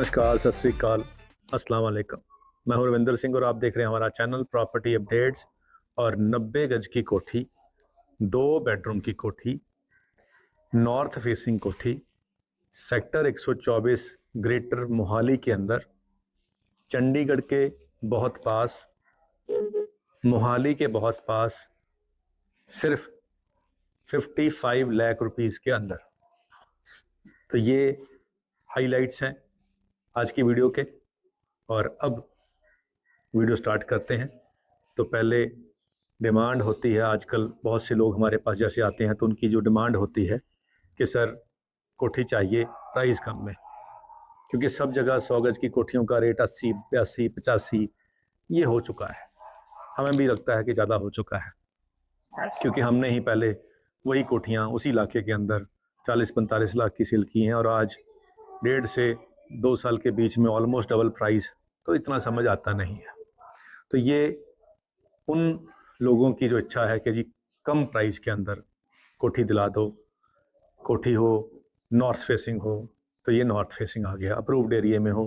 नमस्कार, सत श्री अकाल, अस्सलाम वालेकुम। मैं हूं रविंदर सिंह और आप देख रहे हैं हमारा चैनल प्रॉपर्टी अपडेट्स। और 90 गज की कोठी, 2 बेडरूम की कोठी, नॉर्थ फेसिंग कोठी, सेक्टर 124 ग्रेटर मोहाली के अंदर, चंडीगढ़ के बहुत पास, मोहाली के बहुत पास, सिर्फ 55 लाख रुपीस के अंदर। तो ये हाइलाइट्स हैं आज की वीडियो के। और अब वीडियो स्टार्ट करते हैं। तो पहले डिमांड होती है, आजकल बहुत से लोग हमारे पास जैसे आते हैं तो उनकी जो डिमांड होती है कि सर कोठी चाहिए प्राइस कम में, क्योंकि सब जगह 100 गज की कोठियों का रेट 80, 82, 85 ये हो चुका है। हमें भी लगता है कि ज़्यादा हो चुका है, क्योंकि हमने ही पहले वही कोठियाँ उसी इलाके के अंदर 40-45 लाख की सेल की हैं और आज 1.5 से 2 साल के बीच में ऑलमोस्ट डबल प्राइस। तो इतना समझ आता नहीं है। तो ये उन लोगों की जो इच्छा है कि जी कम प्राइस के अंदर कोठी दिला दो, कोठी हो नॉर्थ फेसिंग हो, तो ये नॉर्थ फेसिंग आ गया। अप्रूव्ड एरिया में हो,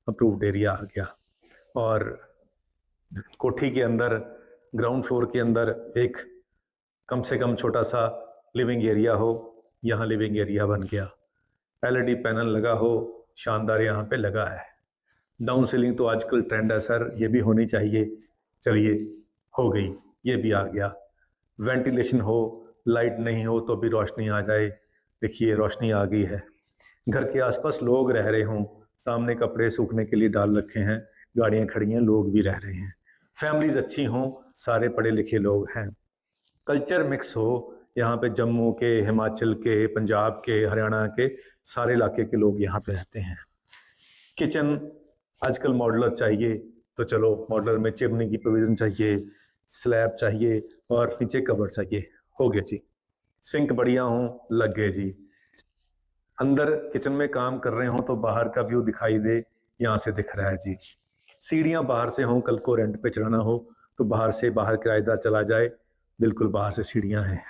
अप्रूव्ड एरिया आ गया। और कोठी के अंदर ग्राउंड फ्लोर के अंदर एक कम से कम छोटा सा लिविंग एरिया हो, यहाँ लिविंग एरिया बन गया। एलईडी पैनल लगा हो, शानदार यहाँ पे लगा है। डाउन सीलिंग तो आजकल ट्रेंड है सर, ये भी होनी चाहिए। चलिए हो गई, ये भी आ गया। वेंटिलेशन हो, लाइट नहीं हो तो भी रोशनी आ जाए। देखिए रोशनी आ गई है। घर के आसपास लोग रह रहे हों, सामने कपड़े सूखने के लिए डाल रखे हैं, गाड़ियाँ खड़ी हैं, लोग भी रह रहे हैं। फैमिलीज अच्छी हों, सारे पढ़े लिखे लोग हैं। कल्चर मिक्स हो, यहाँ पे जम्मू के, हिमाचल के, पंजाब के, हरियाणा के सारे इलाके के लोग यहाँ पे रहते हैं। किचन आजकल मॉडुलर चाहिए, तो चलो मॉडुलर में चिमनी की प्रोविजन चाहिए, स्लैब चाहिए और नीचे कवर चाहिए, हो गया जी। सिंक बढ़िया हो, लग गए जी। अंदर किचन में काम कर रहे हो तो बाहर का व्यू दिखाई दे, यहाँ से दिख रहा है जी। सीढ़ियाँ बाहर से हों, कल को रेंट पे चढ़ाना हो तो बाहर से, बाहर किराएदार चला जाए, बिल्कुल बाहर से सीढ़ियाँ हैं।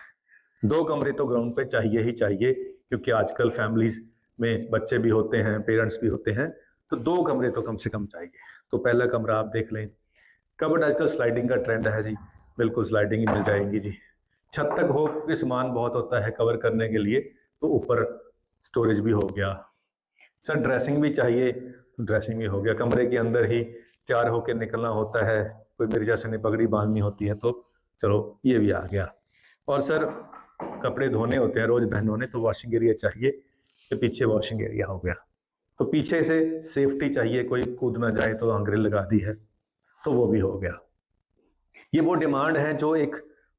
2 कमरे तो ग्राउंड पे चाहिए ही चाहिए, क्योंकि आजकल फैमिलीज में बच्चे भी होते हैं, पेरेंट्स भी होते हैं, तो 2 कमरे तो कम से कम चाहिए। तो पहला कमरा आप देख लें। कबर्ड आजकल स्लाइडिंग का ट्रेंड है जी, बिल्कुल स्लाइडिंग ही मिल जाएंगी जी। छत तक हो कि सामान बहुत होता है कवर करने के लिए, तो ऊपर स्टोरेज भी हो गया। सर ड्रेसिंग भी चाहिए, ड्रेसिंग भी हो गया। कमरे के अंदर ही तैयार होकर निकलना होता है, कोई मेरे जैसे ने पगड़ी बांधनी होती है, तो चलो ये भी आ गया। और सर कपड़े धोने होते हैं रोज बहनों ने, तो वॉशिंग एरिया चाहिए, तो पीछे वॉशिंग एरिया हो गया। तो पीछे से सेफ्टी चाहिए, कोई कूद ना जाए, तो ग्रिल लगा दी है, तो वो भी हो गया। ये वो डिमांड है जो एक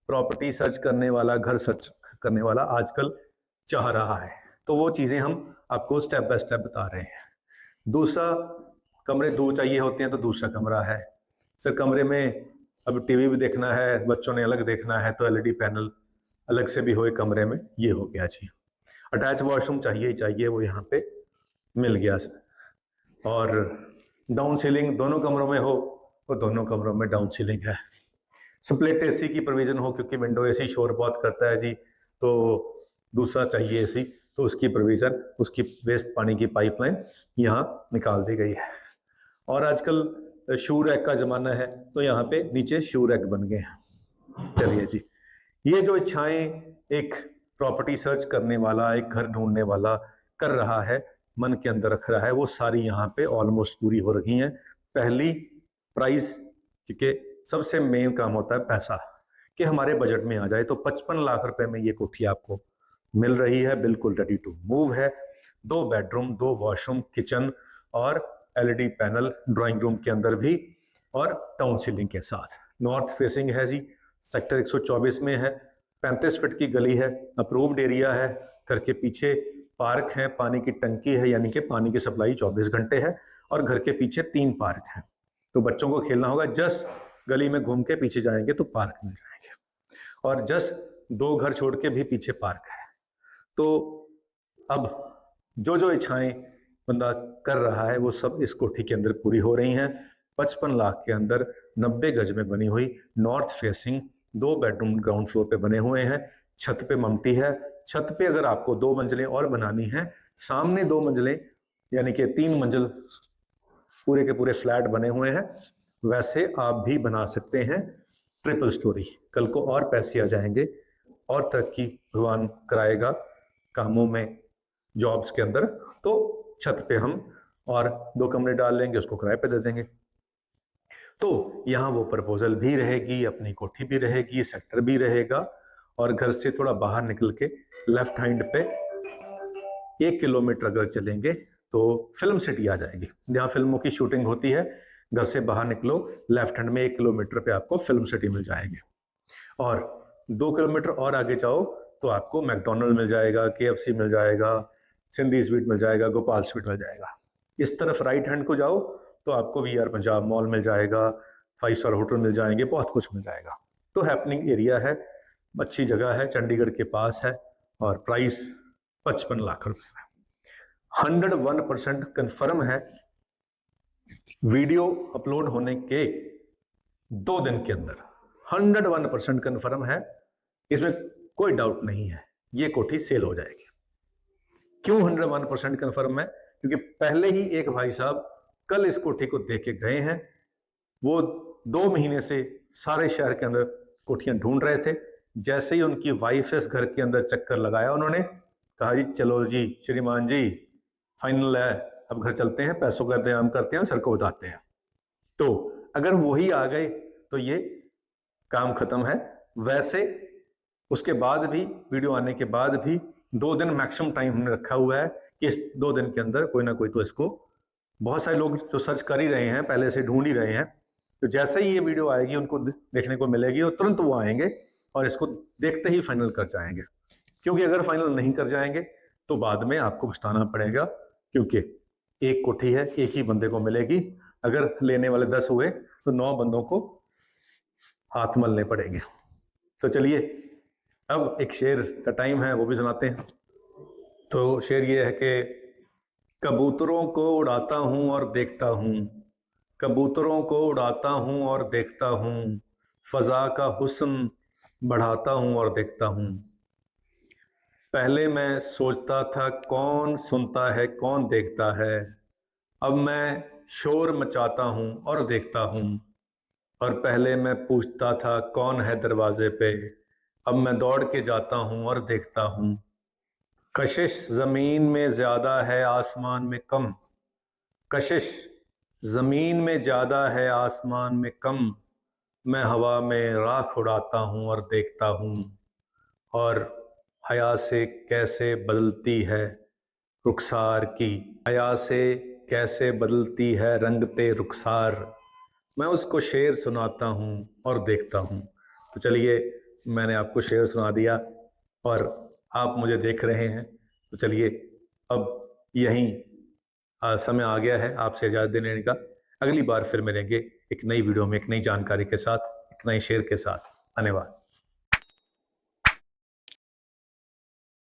प्रॉपर्टी सर्च करने वाला, घर सर्च करने वाला आजकल चाह रहा है। तो वो चीजें हम आपको स्टेप बाय स्टेप बता रहे हैं। दूसरा, कमरे 2 चाहिए होते हैं तो दूसरा कमरा है। सर कमरे में अब टीवी भी देखना है, बच्चों ने अलग देखना है, तो एलईडी पैनल अलग से भी हो कमरे में, ये हो गया जी। अटैच वॉशरूम चाहिए ही चाहिए, वो यहाँ पे मिल गया सर। और डाउन सीलिंग दोनों कमरों में हो, तो दोनों कमरों में डाउन सीलिंग है। स्प्लिट एसी की प्रोविजन हो, क्योंकि विंडो एसी शोर बहुत करता है जी, तो दूसरा चाहिए एसी, तो उसकी प्रोविजन, उसकी वेस्ट पानी की पाइपलाइन यहाँ निकाल दी गई है। और आजकल शू रैक का जमाना है, तो यहाँ पे नीचे शू रैक बन गए हैं। चलिए जी, ये जो इच्छाएं एक प्रॉपर्टी सर्च करने वाला, एक घर ढूंढने वाला कर रहा है, मन के अंदर रख रहा है, वो सारी यहाँ पे ऑलमोस्ट पूरी हो रही हैं। पहली प्राइस, क्योंकि सबसे मेन काम होता है पैसा, कि हमारे बजट में आ जाए, तो 55 लाख रुपए में ये कोठी आपको मिल रही है, बिल्कुल रेडी टू मूव है। 2 बेडरूम, 2 वॉशरूम, किचन और एलईडी पैनल ड्राइंग रूम के अंदर भी, और टाउन सीलिंग के साथ। नॉर्थ फेसिंग है जी, सेक्टर 124 में है, 35 फीट की गली है, अप्रूव्ड एरिया है। घर के पीछे पार्क है, पानी की टंकी है, यानी कि पानी की सप्लाई 24 घंटे है, और घर के पीछे 3 पार्क हैं। तो बच्चों को खेलना होगा, जस्ट गली में घूम के पीछे जाएंगे तो पार्क में जाएंगे, और जस्ट 2 घर छोड़ के भी पीछे पार्क है। तो अब जो जो इच्छाएं बंदा कर रहा है, वो सब इस कोठी के अंदर पूरी हो रही हैं। 55 लाख के अंदर 90 गज में बनी हुई north facing 2 bedroom ground floor पे बने हुए हैं। छत पे ममटी है। छत पे अगर आपको 2 मंजिलें और बनानी है, सामने 2 मंजिलें यानी कि 3 मंजिल पूरे के पूरे फ्लैट बने हुए हैं, वैसे आप भी बना सकते हैं ट्रिपल स्टोरी। कल को और पैसे आ जाएंगे और तरक्की भगवान कराएगा कामों में, जॉब्स के अंदर, तो छत पे हम और 2 कमरे डाल लेंगे, उसको किराए पे दे देंगे। तो यहाँ वो प्रपोजल भी रहेगी, अपनी कोठी भी रहेगी, सेक्टर भी रहेगा, और घर से थोड़ा बाहर निकल के लेफ्ट हैंड पे 1 किलोमीटर अगर चलेंगे तो फिल्म सिटी आ जाएगी, जहाँ फिल्मों की शूटिंग होती है। घर से बाहर निकलो, लेफ्ट हैंड में 1 किलोमीटर पे आपको फिल्म सिटी मिल जाएगी, और 2 किलोमीटर और आगे जाओ तो आपको मैकडोनल्ड मिल जाएगा, KFC मिल जाएगा, सिंधी स्वीट मिल जाएगा, गोपाल स्वीट मिल जाएगा। इस तरफ राइट हैंड को जाओ तो आपको VR पंजाब मॉल मिल जाएगा, 5 स्टार होटल मिल जाएंगे, बहुत कुछ मिल जाएगा। तो हैपनिंग एरिया है, अच्छी जगह है, चंडीगढ़ के पास है, और प्राइस 55 लाख रुपए। 101% कन्फर्म है, वीडियो अपलोड होने के 2 दिन के अंदर 101% कन्फर्म है, इसमें कोई डाउट नहीं है, ये कोठी सेल हो जाएगी। क्यों 101% कन्फर्म है? क्योंकि पहले ही एक भाई साहब कल इस कोठी को देख के गए हैं। वो 2 महीने से सारे शहर के अंदर कोठियां ढूंढ रहे थे। जैसे ही उनकी वाइफ इस घर के अंदर चक्कर लगाया, उन्होंने कहा जी चलो जी श्रीमान जी, फाइनल है, अब घर चलते हैं, पैसों का इंतजाम करते हैं, सर को बताते हैं। तो अगर वही आ गए तो ये काम खत्म है। वैसे उसके बाद भी, वीडियो आने के बाद भी 2 दिन मैक्सिमम टाइम हमने रखा हुआ है कि इस 2 दिन के अंदर कोई ना कोई तो इसको, बहुत सारे लोग जो सर्च कर ही रहे हैं, पहले से ढूंढ ही रहे हैं, तो जैसे ही ये वीडियो आएगी उनको देखने को मिलेगी और तुरंत वो आएंगे और इसको देखते ही फाइनल कर जाएंगे। क्योंकि अगर फाइनल नहीं कर जाएंगे तो बाद में आपको पछताना पड़ेगा, क्योंकि एक कोठी है, एक ही बंदे को मिलेगी। अगर लेने वाले 10 हुए तो 9 बंदों को हाथ मलने पड़ेंगे। तो चलिए अब एक शेर का टाइम है, वो भी सुनाते हैं। तो शेर ये है कि कबूतरों को उड़ाता हूं और देखता हूं, कबूतरों को उड़ाता हूं और देखता हूं, फजा का हुस्न बढ़ाता हूं और देखता हूं। पहले मैं सोचता था कौन सुनता है कौन देखता है, अब मैं शोर मचाता हूं और देखता हूं। और पहले मैं पूछता था कौन है दरवाजे पे, अब मैं दौड़ के जाता हूं और देखता हूं। कशिश ज़मीन में ज़्यादा है आसमान में कम, कशिश ज़मीन में ज़्यादा है आसमान में कम, मैं हवा में राख उड़ाता हूं और देखता हूं। और हया से कैसे बदलती है रुखसार की, हया से कैसे बदलती है रंगते रुखसार, मैं उसको शेर सुनाता हूँ और देखता हूँ। तो चलिए मैंने आपको शेर सुना दिया और आप मुझे देख रहे हैं, तो चलिए अब यहीं समय आ गया है आपसे इजाज़त देने का। अगली बार फिर मिलेंगे एक नई वीडियो में, एक नई जानकारी के साथ, एक नए शेर के साथ। धन्यवाद।